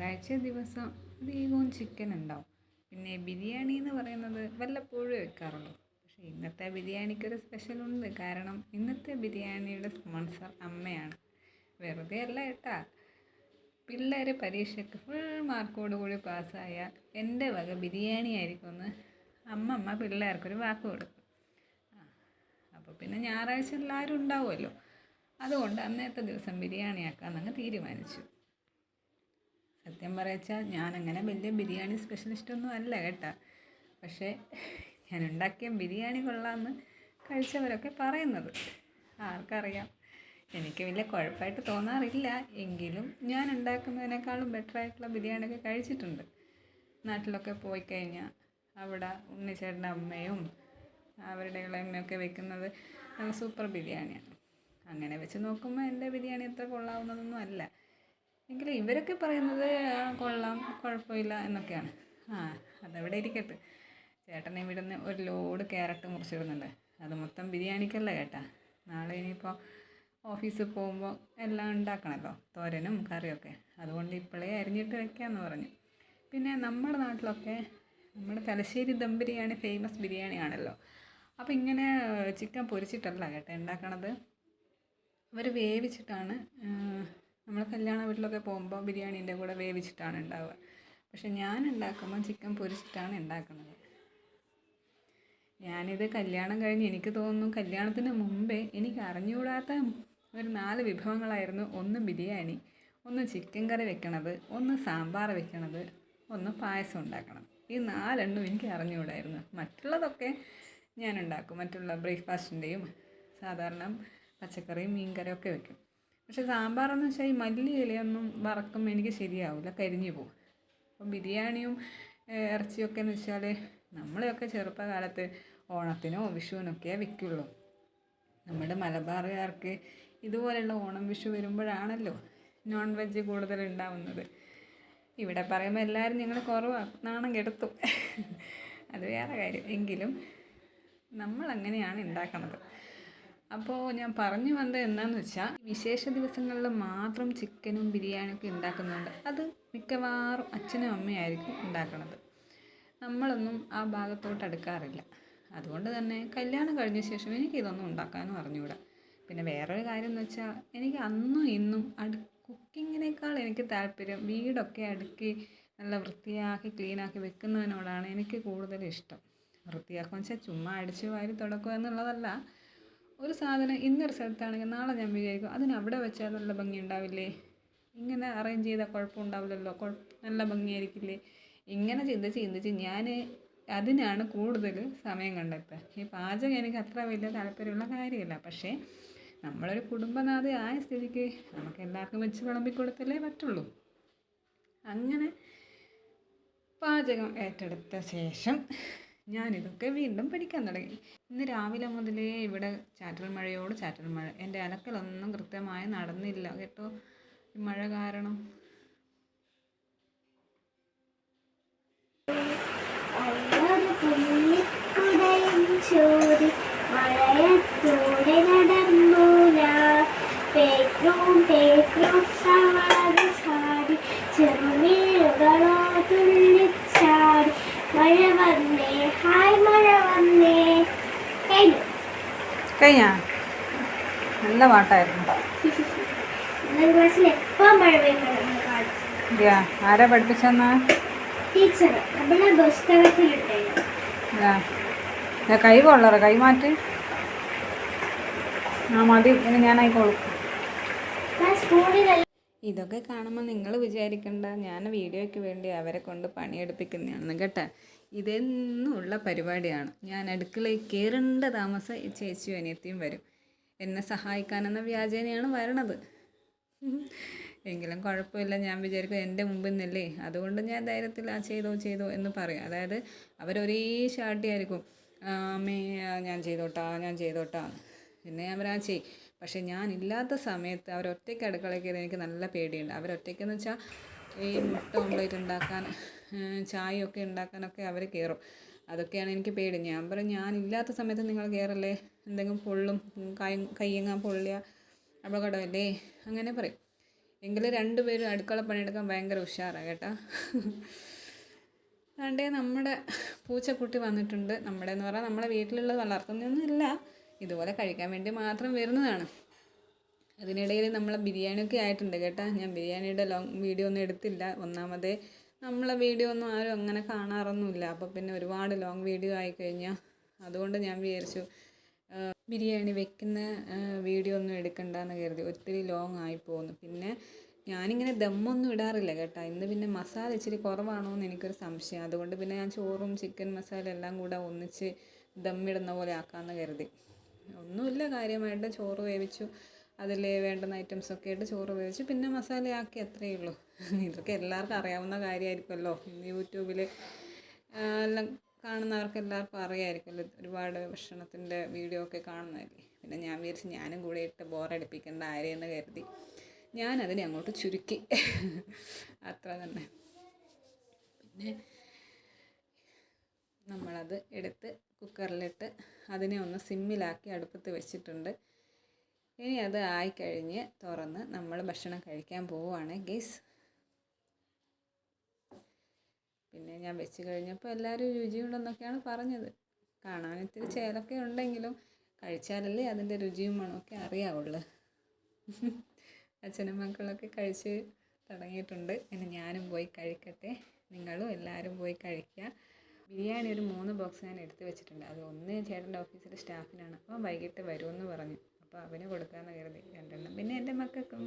ഞായറാഴ്ച ദിവസം അധികവും ചിക്കൻ ഉണ്ടാവും. പിന്നെ ബിരിയാണി എന്ന് പറയുന്നത് വല്ലപ്പോഴും വെക്കാറുള്ളൂ. പക്ഷേ ഇന്നത്തെ ബിരിയാണിക്കൊരു സ്പെഷ്യലുണ്ട്. കാരണം ഇന്നത്തെ ബിരിയാണിയുടെ സ്പോൺസർ അമ്മയാണ്. വെറുതെ അല്ല കേട്ടാ. പിള്ളേർ പരീക്ഷയ്ക്ക് ഫുൾ മാർക്കോടുകൂടി പാസ്സായാൽ എൻ്റെ വക ബിരിയാണി ആയിരിക്കുമെന്ന് അമ്മമ്മ പിള്ളേർക്കൊരു വാക്ക് കൊടുക്കും. അപ്പോൾ പിന്നെ ഞായറാഴ്ച എല്ലാവരും ഉണ്ടാവുമല്ലോ. അതുകൊണ്ട് അന്നത്തെ ദിവസം ബിരിയാണി ആക്കാമെന്നങ്ങ് തീരുമാനിച്ചു. സത്യം പറയച്ചാൽ ഞാനങ്ങനെ വലിയ ബിരിയാണി സ്പെഷ്യലിസ്റ്റൊന്നും അല്ല കേട്ടാ. പക്ഷേ ഞാൻ ഉണ്ടാക്കിയ ബിരിയാണി കൊള്ളാമെന്ന് കഴിച്ചവരൊക്കെ പറയുന്നത് ആർക്കറിയാം. എനിക്ക് വലിയ കുഴപ്പമായിട്ട് തോന്നാറില്ല. എങ്കിലും ഞാൻ ഉണ്ടാക്കുന്നതിനേക്കാളും ബെറ്ററായിട്ടുള്ള ബിരിയാണിയൊക്കെ കഴിച്ചിട്ടുണ്ട്. നാട്ടിലൊക്കെ പോയി കഴിഞ്ഞാൽ അവിടെ ഉണ്ണിച്ചേട്ടൻ്റെ അമ്മയും അവരുടെ ഇളയമ്മയൊക്കെ വെക്കുന്നത് നല്ല സൂപ്പർ ബിരിയാണിയാണ്. അങ്ങനെ വെച്ച് നോക്കുമ്പോൾ എൻ്റെ ബിരിയാണി അത്ര കൊള്ളാവുന്നതൊന്നും അല്ല. എങ്കിലും ഇവരൊക്കെ പറയുന്നത് കൊള്ളാം, കുഴപ്പമില്ല എന്നൊക്കെയാണ്. അതവിടെ ഇരിക്കട്ടെ. ചേട്ടനെ ഇവിടുന്ന് ഒരു ലോഡ് ക്യാരറ്റ് മുറിച്ചിടുന്നുണ്ട്. അത് മൊത്തം ബിരിയാണിക്കല്ല കേട്ടാ. നാളെ ഇനിയിപ്പോൾ ഓഫീസിൽ പോകുമ്പോൾ എല്ലാം ഉണ്ടാക്കണമല്ലോ, തോരനും കറിയൊക്കെ. അതുകൊണ്ട് ഇപ്പോഴേ അരിഞ്ഞിട്ട് വെക്കാമെന്ന് പറഞ്ഞു. പിന്നെ നമ്മുടെ നാട്ടിലൊക്കെ നമ്മുടെ തലശ്ശേരി ദം ബിരിയാണി ഫേമസ് ബിരിയാണിയാണല്ലോ. അപ്പോൾ ഇങ്ങനെ ചിക്കൻ പൊരിച്ചിട്ടല്ല കേട്ടോ ഉണ്ടാക്കണത്. അവർ വേവിച്ചിട്ടാണ്. നമ്മൾ കല്യാണ വീട്ടിലൊക്കെ പോകുമ്പോൾ ബിരിയാണീൻ്റെ കൂടെ വേവിച്ചിട്ടാണ് ഉണ്ടാവുക. പക്ഷെ ഞാൻ ഉണ്ടാക്കുമ്പോൾ ചിക്കൻ പൊരിച്ചിട്ടാണ് ഉണ്ടാക്കുന്നത്. ഞാനിത് കല്യാണം കഴിഞ്ഞ് എനിക്ക് തോന്നുന്നു കല്യാണത്തിന് മുമ്പേ എനിക്ക് അറിഞ്ഞുകൂടാത്ത ഒരു 4 വിഭവങ്ങളായിരുന്നു. ഒന്ന് ബിരിയാണി, ഒന്ന് ചിക്കൻ കറി വെക്കണത്, ഒന്ന് സാമ്പാർ വെക്കണത്, ഒന്ന് പായസം ഉണ്ടാക്കണം. ഈ 4 എനിക്ക് അറിഞ്ഞുകൂടായിരുന്നു. മറ്റുള്ളതൊക്കെ ഞാൻ ഉണ്ടാക്കും. മറ്റുള്ള ബ്രേക്ക്ഫാസ്റ്റിൻ്റെയും സാധാരണ പച്ചക്കറിയും മീൻകറിയും ഒക്കെ വെക്കും. പക്ഷേ സാമ്പാറെന്ന് വെച്ചാൽ ഈ മല്ലി ഇലയൊന്നും വറക്കുമ്പോൾ എനിക്ക് ശരിയാവില്ല, കരിഞ്ഞു പോകും. അപ്പം ബിരിയാണിയും ഇറച്ചിയൊക്കെ എന്ന് വെച്ചാൽ നമ്മളെയൊക്കെ ചെറുപ്പകാലത്ത് ഓണത്തിനോ വിഷുവിനൊക്കെ വെക്കുള്ളൂ. നമ്മുടെ മലബാറുകാർക്ക് ഇതുപോലെയുള്ള ഓണം വിഷു വരുമ്പോഴാണല്ലോ നോൺ വെജ് കൂടുതൽ ഉണ്ടാവുന്നത്. ഇവിടെ പറയുമ്പോൾ എല്ലാവരും ഞങ്ങൾ കുറവാണ്, നാണം കെടുത്തും. അത് വേറെ കാര്യം. എങ്കിലും നമ്മളങ്ങനെയാണ് ഉണ്ടാക്കുന്നത്. അപ്പോൾ ഞാൻ പറഞ്ഞു വന്നത് എന്താണെന്ന് വെച്ചാൽ, വിശേഷ ദിവസങ്ങളിൽ മാത്രം ചിക്കനും ബിരിയാണിയൊക്കെ ഉണ്ടാക്കുന്നുണ്ട്. അത് മിക്കവാറും അച്ഛനും അമ്മയായിരിക്കും ഉണ്ടാക്കുന്നത്. നമ്മളൊന്നും ആ ഭാഗത്തോട്ട് അടുക്കാറില്ല. അതുകൊണ്ട് തന്നെ കല്യാണം കഴിഞ്ഞ ശേഷം എനിക്കിതൊന്നും ഉണ്ടാക്കാനും അറിഞ്ഞുകൂടാ. പിന്നെ വേറൊരു കാര്യം എന്ന് വെച്ചാൽ, എനിക്ക് അന്നും ഇന്നും കുക്കിങ്ങിനേക്കാൾ എനിക്ക് താല്പര്യം വീടൊക്കെ അടുക്കി നല്ല വൃത്തിയാക്കി ക്ലീനാക്കി വെക്കുന്നതിനോടാണ് എനിക്ക് കൂടുതൽ ഇഷ്ടം. വൃത്തിയാക്കുക വെച്ചാൽ ചുമ്മാ അടിച്ച് വാരി തുടക്കുക എന്നുള്ളതല്ല. ഒരു സാധനം ഇന്നൊരു സ്ഥലത്താണെങ്കിൽ നാളെ ഞാൻ വിചാരിക്കും അതിനവിടെ വെച്ചാൽ നല്ല ഭംഗി ഉണ്ടാവില്ലേ, ഇങ്ങനെ അറേഞ്ച് ചെയ്താൽ കുഴപ്പമുണ്ടാവില്ലല്ലോ, നല്ല ഭംഗിയായിരിക്കില്ലേ. ഇങ്ങനെ ചിന്തിച്ച് ഞാൻ അതിനാണ് കൂടുതൽ സമയം കണ്ടെത്തുക. ഈ പാചകം എനിക്ക് അത്ര വലിയ താല്പര്യമുള്ള കാര്യമല്ല. പക്ഷേ നമ്മളൊരു കുടുംബനാഥ ആയ സ്ഥിതിക്ക് നമുക്ക് എല്ലാവർക്കും വെച്ച് വിളമ്പിക്കൊടുത്തല്ലേ പറ്റുള്ളൂ. അങ്ങനെ പാചകം ഏറ്റെടുത്ത ശേഷം ഞാനിതൊക്കെ വീണ്ടും പഠിക്കാൻ തുടങ്ങി. ഇന്ന് രാവിലെ മുതലേ ഇവിടെ ചാറ്റൽ മഴയോട് ചാറ്റൽ മഴ. എൻ്റെ അലക്കലൊന്നും കൃത്യമായി നടന്നില്ല കേട്ടോ, ഈ മഴ കാരണം. കഴിഞ്ഞാ നല്ല പാട്ടായിരുന്നു. ആരാ പഠിപ്പിച്ചെന്നാ? കൈ കൊള്ളറ, കൈ മാറ്റി. മതി, ഇനി ഞാനായിക്കോളും. ഇതൊക്കെ കാണുമ്പോൾ നിങ്ങൾ വിചാരിക്കണ്ട ഞാൻ വീഡിയോയ്ക്ക് വേണ്ടി അവരെ കൊണ്ട് പണിയെടുപ്പിക്കുന്നതാണെന്ന് കേട്ടോ. ഇതെന്നുള്ള പരിപാടിയാണ്. ഞാൻ അടുക്കളയിൽ കയറേണ്ട താമസം ഈ ചേച്ചിയും അനിയത്തിയും വരും. എന്നെ സഹായിക്കാനെന്ന വ്യാജേനയാണ് വരണത്. എങ്കിലും കുഴപ്പമില്ല. ഞാൻ വിചാരിക്കും എൻ്റെ മുമ്പിൽ നിന്നല്ലേ, അതുകൊണ്ട് ഞാൻ ധൈര്യത്തിൽ ചെയ്തോ എന്ന് പറയും. അതായത് അവരൊരേ ഷാട്ടിയായിരിക്കും, അമ്മേ ഞാൻ ചെയ്തോട്ടാ. പിന്നെ ഞാൻ ചെയ്. പക്ഷേ ഞാനില്ലാത്ത സമയത്ത് അവരൊറ്റയ്ക്ക് അടുക്കളയിൽ കയറി എനിക്ക് നല്ല പേടിയുണ്ട്. അവരൊറ്റയ്ക്കെന്ന് വെച്ചാൽ ഈ മുട്ട ഓംലേറ്റ് ഉണ്ടാക്കാൻ, ചായയൊക്കെ ഉണ്ടാക്കാനൊക്കെ അവർ കയറും. അതൊക്കെയാണ് എനിക്ക് പേടി. ഞാൻ പറയും ഞാനില്ലാത്ത സമയത്ത് നിങ്ങൾ കയറല്ലേ, എന്തെങ്കിലും പൊള്ളും, കയ്യെങ്ങാൻ പൊള്ളിയ അപകടമല്ലേ, അങ്ങനെ പറയും. എങ്കിലും രണ്ടുപേരും അടുക്കള പണിയെടുക്കാൻ ഭയങ്കര ഉഷാറാണ് കേട്ടോ. അതുകൊണ്ടേ നമ്മുടെ പൂച്ചക്കുട്ടി വന്നിട്ടുണ്ട്. നമ്മുടെ എന്ന് പറഞ്ഞാൽ നമ്മളെ വീട്ടിലുള്ളത് വളർത്തുന്നതൊന്നുമില്ല, ഇതുപോലെ കഴിക്കാൻ വേണ്ടി മാത്രം വരുന്നതാണ്. അതിനിടയിൽ നമ്മളെ ബിരിയാണിയൊക്കെ ആയിട്ടുണ്ട് കേട്ടോ. ഞാൻ ബിരിയാണിയുടെ ലോങ് വീഡിയോ ഒന്നും എടുത്തില്ല. ഒന്നാമതേ നമ്മളെ വീഡിയോ ഒന്നും ആരും അങ്ങനെ കാണാറൊന്നുമില്ല. അപ്പോൾ പിന്നെ ഒരുപാട് ലോങ് വീഡിയോ ആയിക്കഴിഞ്ഞാൽ അതുകൊണ്ട് ഞാൻ വിചാരിച്ചു ബിരിയാണി വെക്കുന്ന വീഡിയോ ഒന്നും എടുക്കണ്ടെന്ന് കരുതി. ഒത്തിരി ലോങ് ആയിപ്പോകുന്നു. പിന്നെ ഞാനിങ്ങനെ ദമ്മൊന്നും ഇടാറില്ല കേട്ടോ. ഇന്ന് പിന്നെ മസാല ഇച്ചിരി കുറവാണോ എന്ന് എനിക്കൊരു സംശയം. അതുകൊണ്ട് പിന്നെ ഞാൻ ചോറും ചിക്കൻ മസാല എല്ലാം കൂടെ ഒന്നിച്ച് ദമ്മിടുന്ന പോലെ ആക്കാമെന്ന് കരുതി. ഒന്നുമില്ല, കാര്യമായിട്ട് ചോറ് വേവിച്ചു, അതിൽ വേണ്ടുന്ന ഐറ്റംസൊക്കെ ഇട്ട് ചോറ് വേവിച്ചു, പിന്നെ മസാലയാക്കി, അത്രയേ ഉള്ളൂ. ഇതൊക്കെ എല്ലാവർക്കും അറിയാവുന്ന കാര്യമായിരിക്കുമല്ലോ. യൂട്യൂബിൽ എല്ലാം കാണുന്നവർക്ക് എല്ലാവർക്കും അറിയാമായിരിക്കുമല്ലോ. ഒരുപാട് ഭക്ഷണത്തിൻ്റെ വീഡിയോ ഒക്കെ കാണുന്നതല്ലേ. പിന്നെ ഞാൻ വിചാരിച്ച് ഞാനും കൂടെ ഇട്ട് ബോറടിപ്പിക്കേണ്ട ആരെയെന്ന് കരുതി ഞാനതിനെ അങ്ങോട്ട് ചുരുക്കി. അത്ര തന്നെ. പിന്നെ നമ്മളത് എടുത്ത് കുക്കറിലിട്ട് അതിനെ ഒന്ന് സിമ്മിലാക്കി അടുപ്പത്ത് വെച്ചിട്ടുണ്ട്. ഇനി അത് ആയിക്കഴിഞ്ഞ് തുറന്ന് നമ്മൾ ഭക്ഷണം കഴിക്കാൻ പോവുകയാണ് ഗൈസ്. പിന്നെ ഞാൻ വെച്ച് കഴിഞ്ഞപ്പോൾ എല്ലാവരും രുചിയുണ്ടെന്നൊക്കെയാണ് പറഞ്ഞത്. കാണാൻ ഇത്തിരി ചേലൊക്കെ ഉണ്ടെങ്കിലും കഴിച്ചാലല്ലേ അതിൻ്റെ രുചിയും മണമൊക്കെ അറിയാവുള്ളൂ. അച്ഛനും മക്കളൊക്കെ കഴിച്ച് തുടങ്ങിയിട്ടുണ്ട്. ഇനി ഞാനും പോയി കഴിക്കട്ടെ. നിങ്ങളും എല്ലാവരും പോയി കഴിക്കുക. ബിരിയാണി ഒരു 3 ബോക്സ് ഞാൻ എടുത്ത് വെച്ചിട്ടുണ്ട്. അത് ഒന്ന് ചേട്ടൻ്റെ ഓഫീസിലെ സ്റ്റാഫിനാണ്. അപ്പോൾ വൈകിട്ട് വരുമെന്ന് പറഞ്ഞു. അപ്പോൾ അവന് കൊടുക്കാമെന്ന് കരുതി 2 എണ്ണം. പിന്നെ എൻ്റെ മക്കൾക്കും